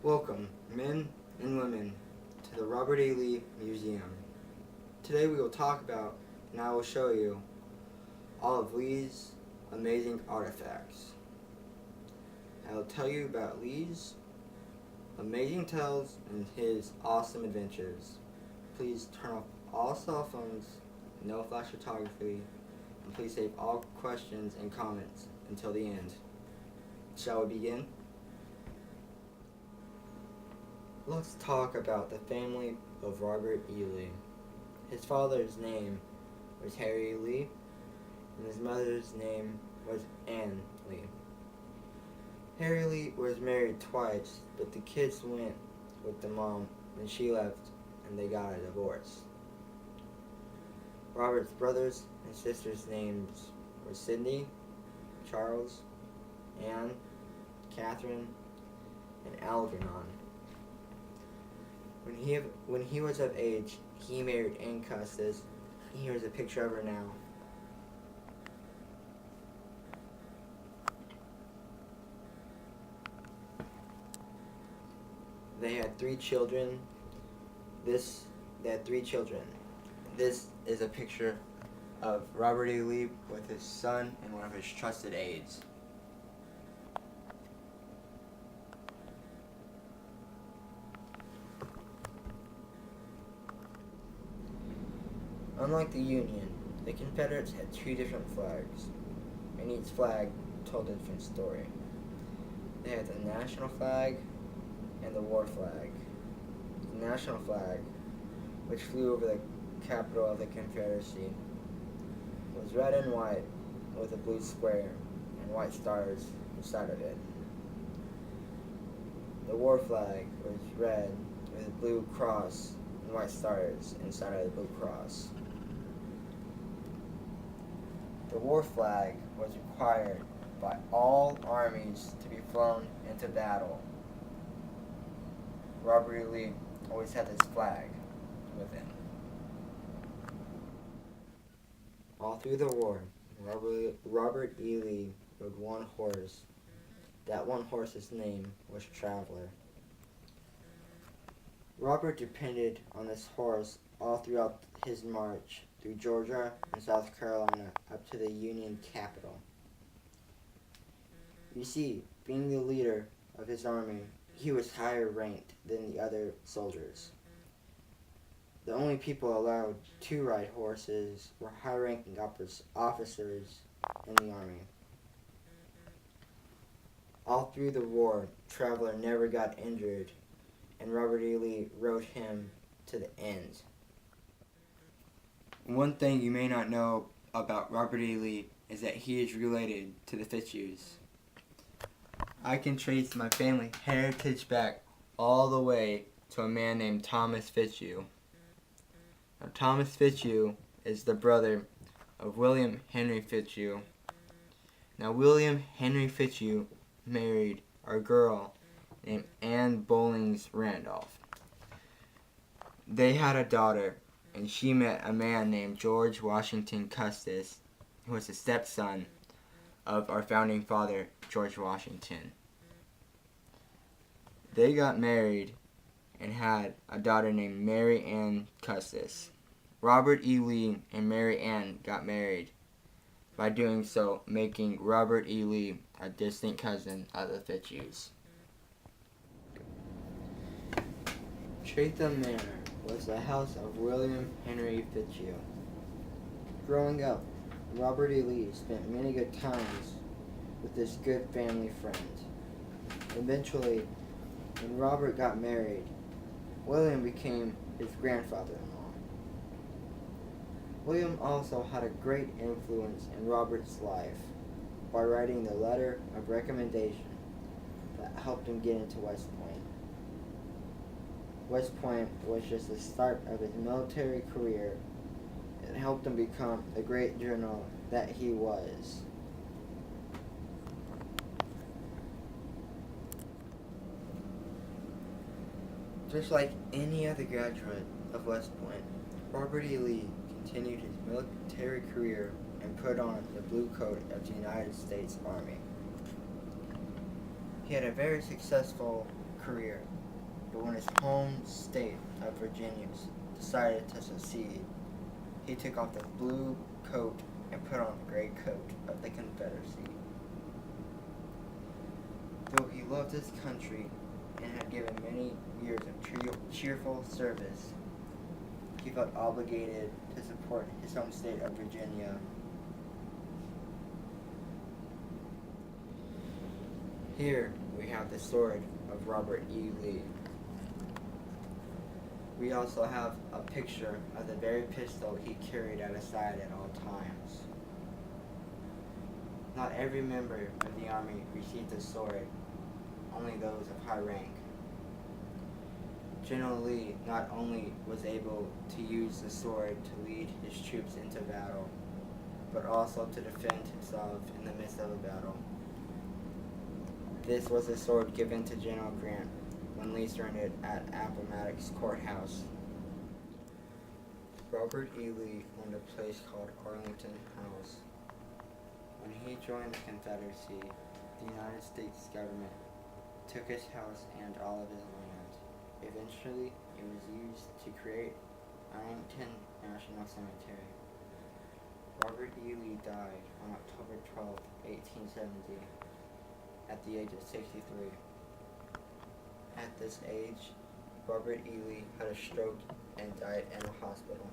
Welcome, men and women, to the Robert A. Lee Museum. Today we will talk about, and I will show you, all of Lee's amazing artifacts. I will tell you about Lee's amazing tales and his awesome adventures. Please turn off all cell phones, no flash photography, and please save all questions and comments until the end. Shall we begin? Let's talk about the family of Robert E. Lee. His father's name was Harry Lee, and his mother's name was Anne Lee. Harry Lee was married twice, but the kids went with the mom when she left and they got a divorce. Robert's brothers and sisters' names were Sidney, Charles, Anne, Catherine, and Algernon. When he was of age, he married Anne Custis. Here's a picture of her now. They had three children. They had three children. This is a picture of Robert E. Lee with his son and one of his trusted aides. Unlike the Union, the Confederates had two different flags, and each flag told a different story. They had the national flag and the war flag. The national flag, which flew over the capital of the Confederacy, was red and white with a blue square and white stars inside of it. The war flag was red with a blue cross and white stars inside of the blue cross. The war flag was required by all armies to be flown into battle. Robert E. Lee always had this flag with him. All through the war, Robert E. Lee rode one horse. That one horse's name was Traveler. Robert depended on this horse all throughout his march through Georgia and South Carolina up to the Union capital. You see, being the leader of his army, he was higher ranked than the other soldiers. The only people allowed to ride horses were high-ranking officers in the army. All through the war, Traveler never got injured, and Robert E. Lee rode him to the end. One thing you may not know about Robert E. Lee is that he is related to the Fitzhughs. I can trace my family heritage back all the way to a man named Thomas Fitzhugh. Now, Thomas Fitzhugh is the brother of William Henry Fitzhugh. Now, William Henry Fitzhugh married a girl named Anne Bowlings Randolph. They had a daughter, and she met a man named George Washington Custis, who was the stepson of our founding father, George Washington. They got married and had a daughter named Mary Ann Custis. Robert E. Lee and Mary Ann got married, by doing so making Robert E. Lee a distant cousin of the Fitzhughs. Chatham Manor was the house of William Henry Fitzhugh. Growing up, Robert E. Lee spent many good times with this good family friend. Eventually, when Robert got married, William became his grandfather-in-law. William also had a great influence in Robert's life by writing the letter of recommendation that helped him get into West Point. West Point was just the start of his military career and helped him become the great general that he was. Just like any other graduate of West Point, Robert E. Lee continued his military career and put on the blue coat of the United States Army. He had a very successful career but when his home state of Virginia decided to secede, he took off the blue coat and put on the gray coat of the Confederacy. Though he loved his country and had given many years of cheerful service, he felt obligated to support his home state of Virginia. Here we have the sword of Robert E. Lee. We also have a picture of the very pistol he carried at his side at all times. Not every member of the Army received the sword, only those of high rank. General Lee not only was able to use the sword to lead his troops into battle, but also to defend himself in the midst of a battle. This was a sword given to General Grant when Lee surrendered at Appomattox Courthouse. Robert E. Lee owned a place called Arlington House. When he joined the Confederacy, the United States government took his house and all of his land. Eventually, it was used to create Arlington National Cemetery. Robert E. Lee died on October 12, 1870, at the age of 63. At this age, Robert E. Lee had a stroke and died in a hospital.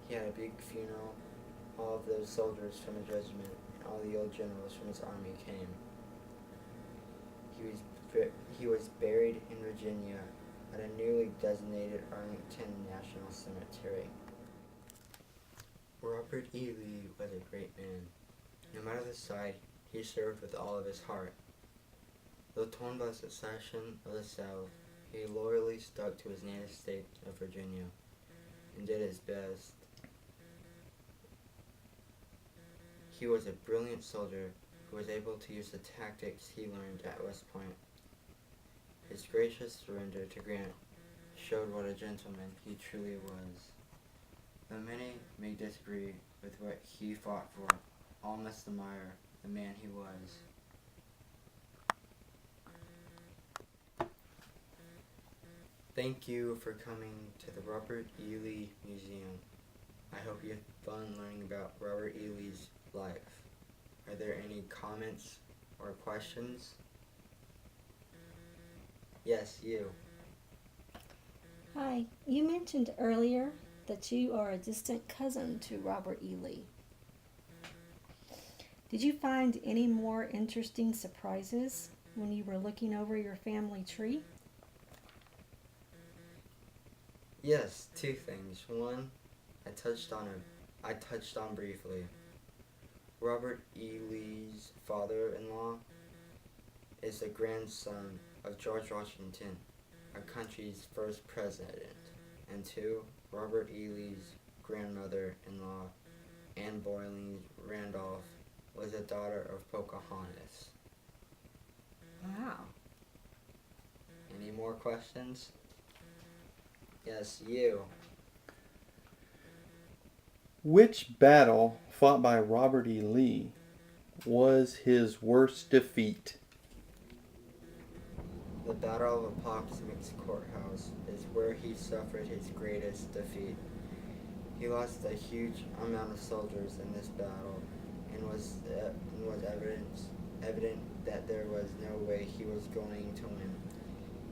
He had a big funeral. All of those soldiers from his regiment and all the old generals from his army came. He was buried in Virginia at a newly designated Arlington National Cemetery. Robert E. Lee was a great man. No matter the side, he served with all of his heart. Though torn by secession of the South, he loyally stuck to his native state of Virginia and did his best. He was a brilliant soldier who was able to use the tactics he learned at West Point. His gracious surrender to Grant showed what a gentleman he truly was. Though many may disagree with what he fought for, all must admire the man he was. Thank you for coming to the Robert E. Lee Museum. I hope you had fun learning about Robert E. Lee's life. Are there any comments or questions? Yes, you. Hi, you mentioned earlier that you are a distant cousin to Robert E. Lee. Did you find any more interesting surprises when you were looking over your family tree? Yes, two things. One, I touched on briefly. Robert E. Lee's father-in-law is the grandson of George Washington, our country's first president. And two, Robert E. Lee's grandmother-in-law, Anne Boleyn Randolph, was the daughter of Pocahontas. Wow. Any more questions? Yes, you. Which battle fought by Robert E. Lee was his worst defeat? The Battle of Appomattox Courthouse is where he suffered his greatest defeat. He lost a huge amount of soldiers in this battle, and was evident that there was no way he was going to win.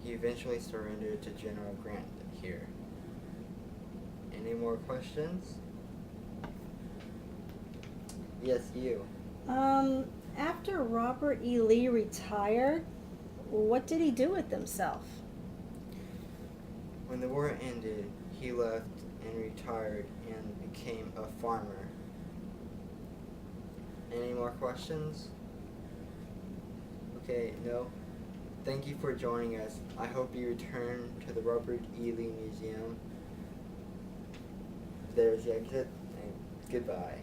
He eventually surrendered to General Grant here. Any more questions? Yes, you. After Robert E. Lee retired, what did he do with himself? When the war ended, he left and retired and became a farmer. Any more questions? Okay, no. Thank you for joining us. I hope you return to the Robert E. Lee Museum. There's the exit, and goodbye.